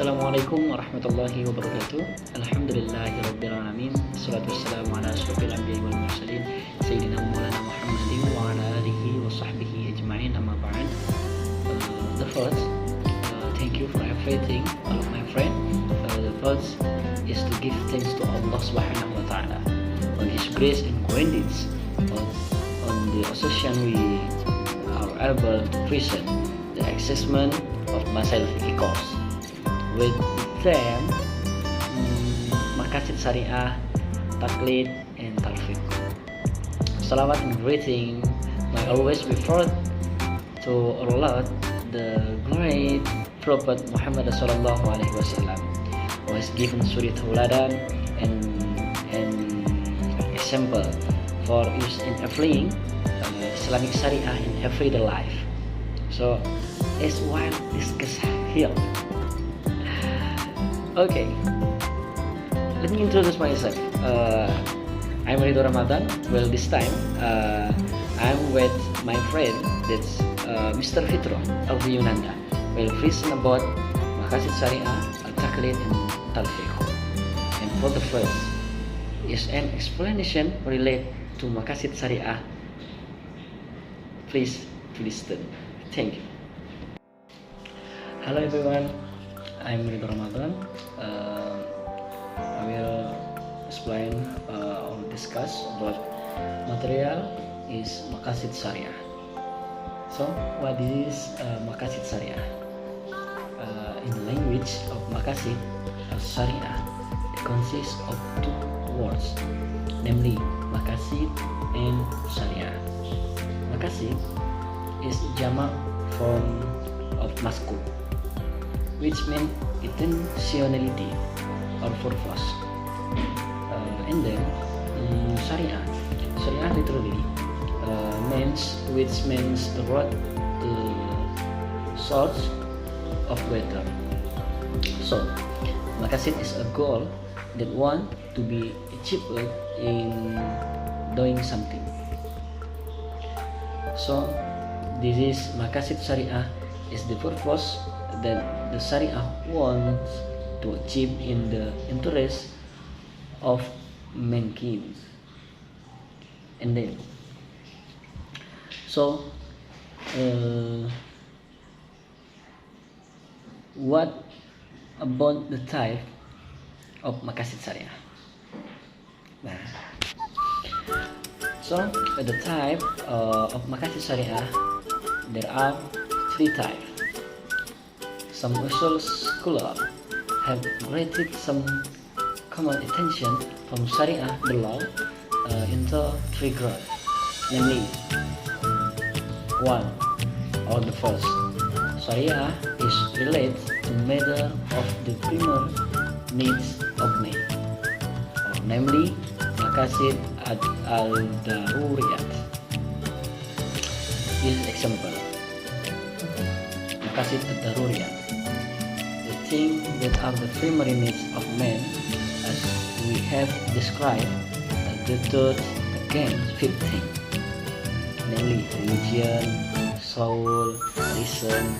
Assalamualaikum warahmatullahi wabarakatuh. Alhamdulillahi alamin. Assalatu wassalamu ala asyrafil anbiya'i wal mursalin sayyidina Maulana Muhammadin wa ala alihi wa sahbihi ajma'in, amma ba'd. The first, thank you for everything, all of my friend. The first is to give thanks to Allah Subhanahu wa Ta'ala on His grace and grandness, on the occasion we are able to present the assessment of myself course with them Maqasid Shari'ah, Taqlid, and Talfiq. Salawat and greeting may always be brought to our Lord, the great Prophet Muhammad sallallahu alaihi wasallam, who has given suri tauladan and example for use in applying Islamic Shari'ah in everyday life. So, as well discussed here. Okay, let me introduce myself. I'm Ridho Ramadan. Well, this time I'm with my friend, that's Mr. Fitroh of the Yunanda. We'll present about Maqasid Shari'ah, Taqlid, and Talfiq. And for the first is an explanation related to Maqasid Shari'ah. Please listen. Thank you. Hello everyone. I'm Ridho Ramadan. I will explain or discuss about material is Maqasid Shari'ah. So, what is Maqasid Shari'ah? In the language of Maqasid Shari'ah, it consists of two words, namely Maqasid and Shari'ah. Maqasid is jama' form of maskul, which means intentionality or purpose. And then Shari'ah literally means the road, the source of weather. So, Maqasid is a goal that want to be achieved in doing something. So, this is Maqasid Shari'ah is the purpose that the Shari'ah wants to achieve in the interest of mankind. And then, so what about the type of Maqasid Shari'ah? So the type of Maqasid Shari'ah, there are three types. Some usul scholars have graded some common attention from Shari'ah below into three groups, namely, 1. Or the first, Shari'ah is related to matter of the primary needs of man, or namely, Maqasid al-daruriyat. This is example. Maqasid al-daruriyat, the thing that are the primary needs of man, as we have described the third again fifth thing, namely religion, soul, reason,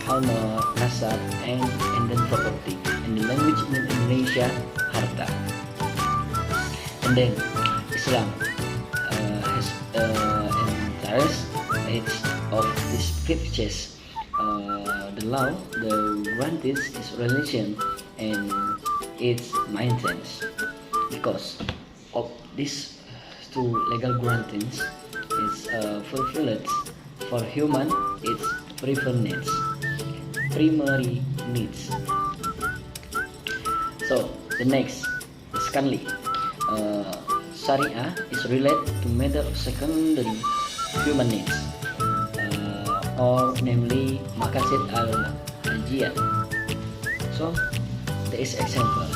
honor, nasab, and then property. In the language in Indonesia, harta. And then Islam has interest of these scriptures. The law, the granted is religion and its maintenance. Because of these two legal grantings is fulfilled for human its primary needs. So the next, secondly, Shari'ah is related to matter of secondary human needs, or namely Maqasid al-hajiyat. So there is example,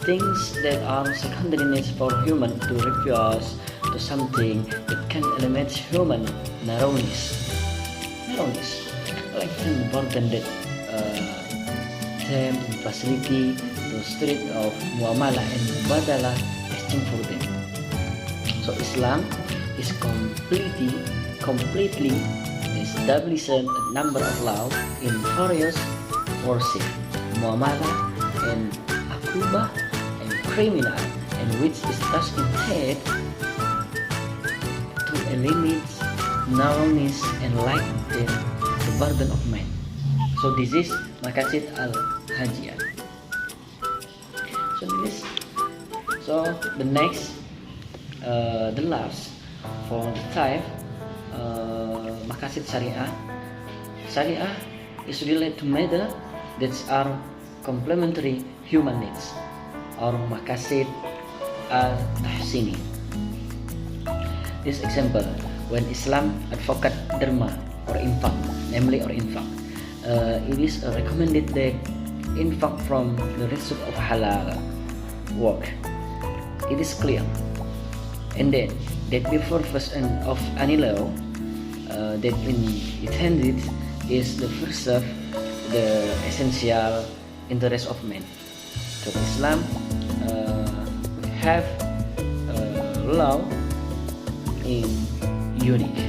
things that are secondary needs for human to refuse to something that can eliminate human narrowness, like important that them facility the street of muamalah and badalah exchange for them. So Islam is completely established a number of laws in various worship, muamalah, and akubah, and criminal, and which is thus intended to eliminate narrowness and lighten the burden of man. So this is Maqasid al-Hajiyah. So the next, the last for the type Maqasid Shari'ah. Shari'ah is related to matter that are complementary human needs, or Maqasid al-Tahsini. This example, when Islam advocate derma or infaq, it is recommended that infaq from the result of halal work. It is clear, and then that before first of any law that intended is the first of the essential interest of man. So Islam have law in unique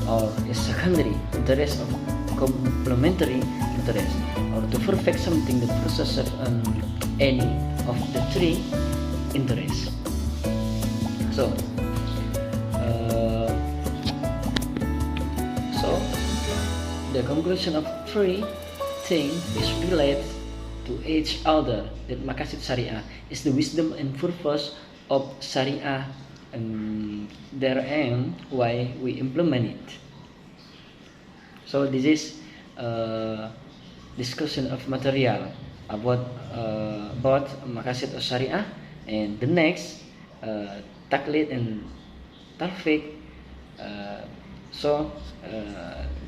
or a secondary interest of complementary interest, or to perfect something the process of any of the three interests. So the conclusion of three things is related to each other. That Maqasid Shari'ah is the wisdom and purpose of Shari'ah, and their aim why we implement it. So this is discussion of material about Maqasid of Shari'ah, and the next Taqlid and Talfiq.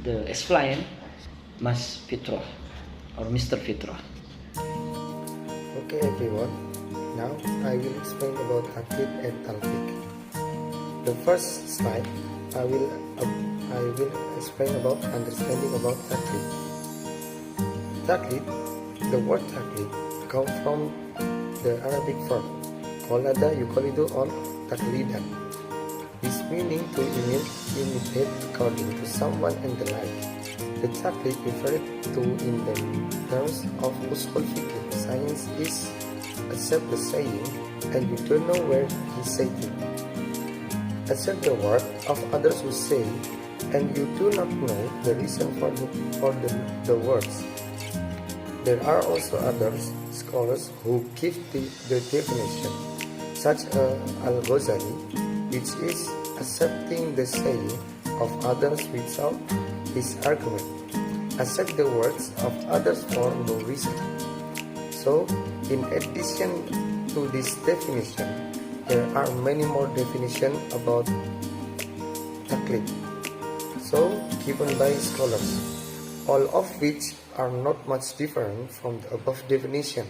The explain Mas Fitroh or Mr. Fitroh. Okay everyone, now I will explain about Taqlid and Talfiq. The first slide, I will explain about understanding about Taqlid. Taqlid, the word Taqlid comes from the Arabic verb qalada yuqalidu or taqlidan. This meaning to imitate according to someone and the like. The Taqlid referred to in the terms of usul fiqh science is accept the saying and you don't know where he said it. Accept the word of others who say and you do not know the reason for the words. There are also other scholars who give the definition, such as Al-Ghazali, which is accepting the saying of others without his argument. Accept the words of others for no reason. So, in addition to this definition, there are many more definitions about Taqlid, so given by scholars, all of which are not much different from the above definition.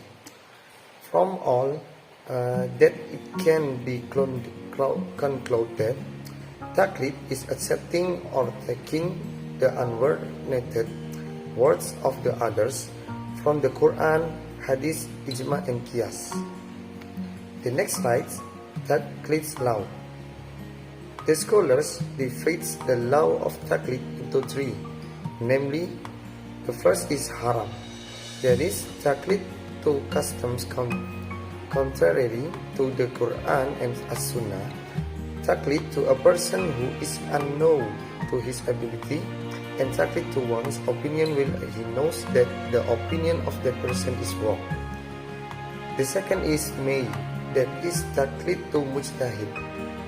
From all that it can be concluded, Taqlid is accepting or taking the unwarranted words of the others from the Quran, Hadith, Ijma and Qiyas. The next slide, Taqlid's law. The scholars divide the law of Taqlid into three, namely, the first is haram, that is, Taqlid to customs contrary to the Quran and As-Sunnah. Taqlid to a person who is unknown to his ability, and Taqlid to one's opinion when he knows that the opinion of the person is wrong. The second is may, that is Taqlid to mujtahid.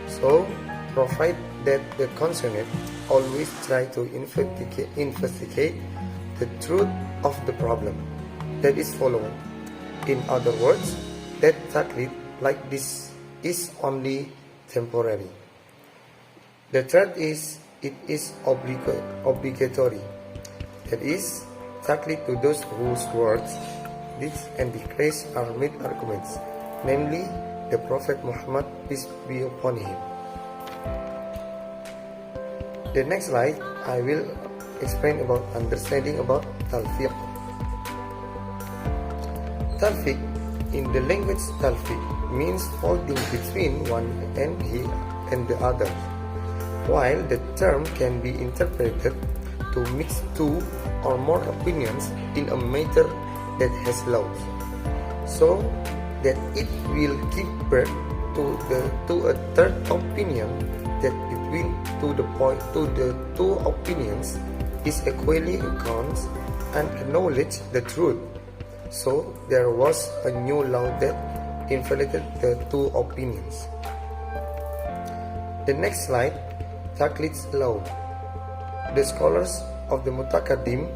So, provide that the concerned always try to investigate the truth of the problem that is following. In other words, that Taqlid like this is only temporary. The third is it is obligatory. That is, Taqlid to those whose words, deeds and decrees are made arguments, namely the Prophet Muhammad, peace be upon him. The next slide, I will explain about understanding about Talfiq. Talfiq, in the language Talfiq, means folding between one and the other. While the term can be interpreted to mix two or more opinions in a matter that has laws, so that it will give birth to a third opinion that between the two opinions is equally accounts and acknowledge the truth. So there was a new law that invalidated the two opinions. The next slide, Taqlid's law. The scholars of the Mutaqaddim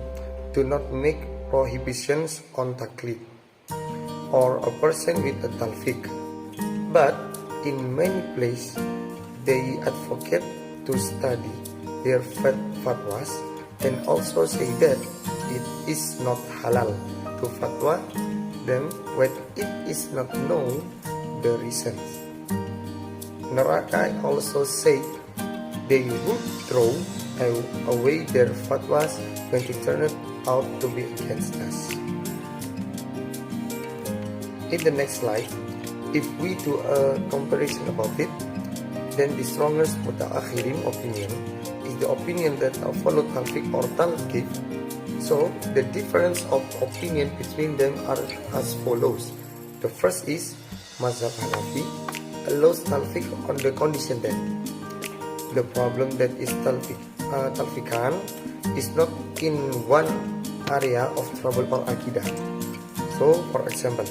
do not make prohibitions on Taqlid or a person with a Talfiq, but in many places they advocate to study their fatwas and also say that it is not halal to fatwa them when it is not known the reasons. Neraka also said they would throw away their fatwas when it turned out to be against us. In the next slide, if we do a comparison about it, then the strongest mutaakhirin opinion is the opinion that follow Talfiq or Talqid. So the difference of opinion between them are as follows. The first is Mazhab Hanafi allows Talfiq on the condition that the problem that is Talfiqan is not in one area of trouble or akidah. So for example,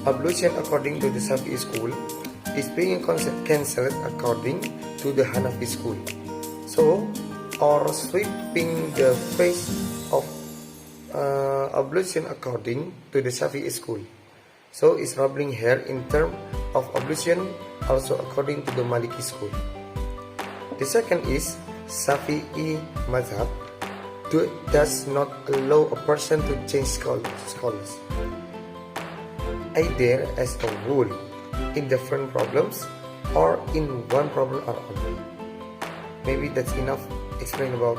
ablution according to the Shafi'i school is being cancelled according to the Hanafi school. So, or sweeping the face of ablution according to the Shafi'i school. So, is rubbing hair in terms of ablution also according to the Maliki school. The second is Shafi'i Mazhab does not allow a person to change scholars, either as a rule in different problems or in one problem or only. Maybe that's enough explain about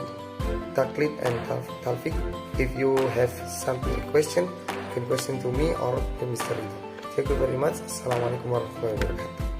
Taqlid and Talfiq. If you have something question, you can question to me or to Mr. Ridho. Thank you very much. Assalamualaikum warahmatullahi wabarakatuh.